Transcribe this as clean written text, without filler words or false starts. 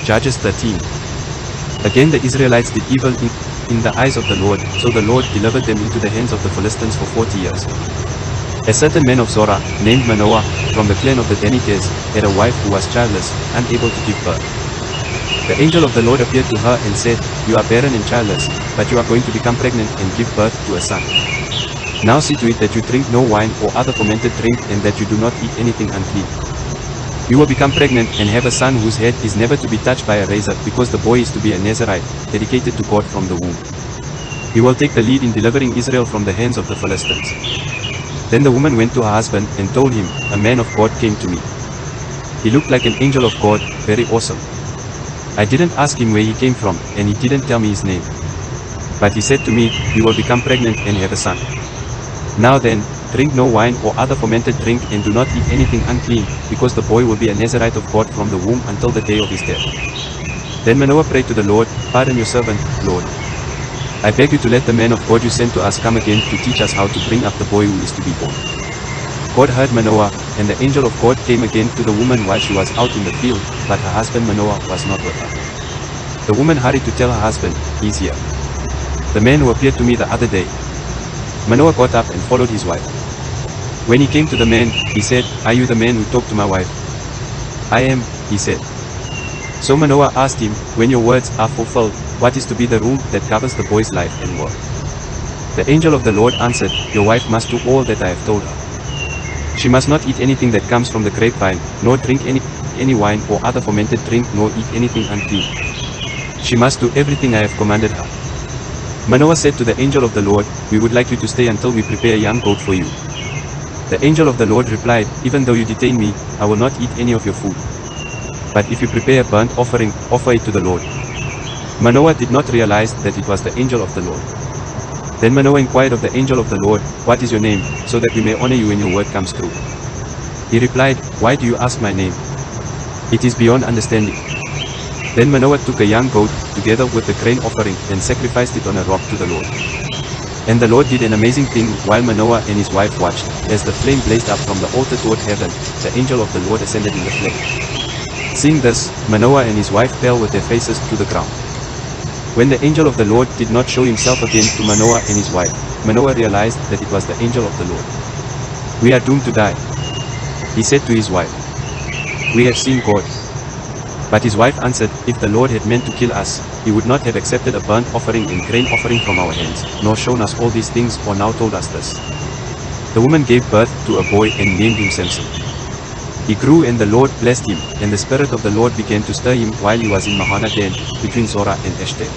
Judges 13. Again the Israelites did evil in the eyes of the Lord, so the Lord delivered them into the hands of the Philistines for 40 years. A certain man of Zorah, named Manoah, from the clan of the Danites, had a wife who was childless, unable to give birth. The angel of the Lord appeared to her and said, "You are barren and childless, but you are going to become pregnant and give birth to a son. Now see to it that you drink no wine or other fermented drink, and that you do not eat anything unclean. You will become pregnant and have a son whose head is never to be touched by a razor, because the boy is to be a Nazirite, dedicated to God from the womb. He will take the lead in delivering Israel from the hands of the Philistines." Then the woman went to her husband and told him, "A man of God came to me. He looked like an angel of God, very awesome. I didn't ask him where he came from, and he didn't tell me his name. But he said to me, 'You will become pregnant and have a son. Now then, drink no wine or other fermented drink, and do not eat anything unclean, because the boy will be a Nazirite of God from the womb until the day of his death.' Then Manoah prayed to the Lord, 'Pardon your servant, Lord. I beg you to let the man of God you sent to us come again to teach us how to bring up the boy who is to be born.' God heard Manoah, and the angel of God came again to the woman while she was out in the field, but her husband Manoah was not with her. The woman hurried to tell her husband, 'He's here, the man who appeared to me the other day.' Manoah got up and followed his wife. When he came to the man, he said, 'Are you the man who talked to my wife?' 'I am,' he said. So Manoah asked him, 'When your words are fulfilled, what is to be the rule that governs the boy's life and work?' The angel of the Lord answered, 'Your wife must do all that I have told her. She must not eat anything that comes from the grapevine, nor drink any wine or other fermented drink, nor eat anything unclean. She must do everything I have commanded her.' Manoah said to the angel of the Lord, 'We would like you to stay until we prepare a young goat for you.' The angel of the Lord replied, 'Even though you detain me, I will not eat any of your food. But if you prepare a burnt offering, offer it to the Lord.' Manoah did not realize that it was the angel of the Lord. Then Manoah inquired of the angel of the Lord, 'What is your name, so that we may honor you when your word comes true?' He replied, 'Why do you ask my name? It is beyond understanding.' Then Manoah took a young goat, together with the grain offering, and sacrificed it on a rock to the Lord. And the Lord did an amazing thing while Manoah and his wife watched. As the flame blazed up from the altar toward heaven, the angel of the Lord ascended in the flame. Seeing this, Manoah and his wife fell with their faces to the ground. When the angel of the Lord did not show himself again to Manoah and his wife, Manoah realized that it was the angel of the Lord. 'We are doomed to die,' he said to his wife. 'We have seen God.' But his wife answered, 'If the Lord had meant to kill us, he would not have accepted a burnt offering and grain offering from our hands, nor shown us all these things, or now told us this.' The woman gave birth to a boy and named him Samson. He grew, and the Lord blessed him, and the Spirit of the Lord began to stir him while he was in Mahanadan, between Zorah and Eshtaol.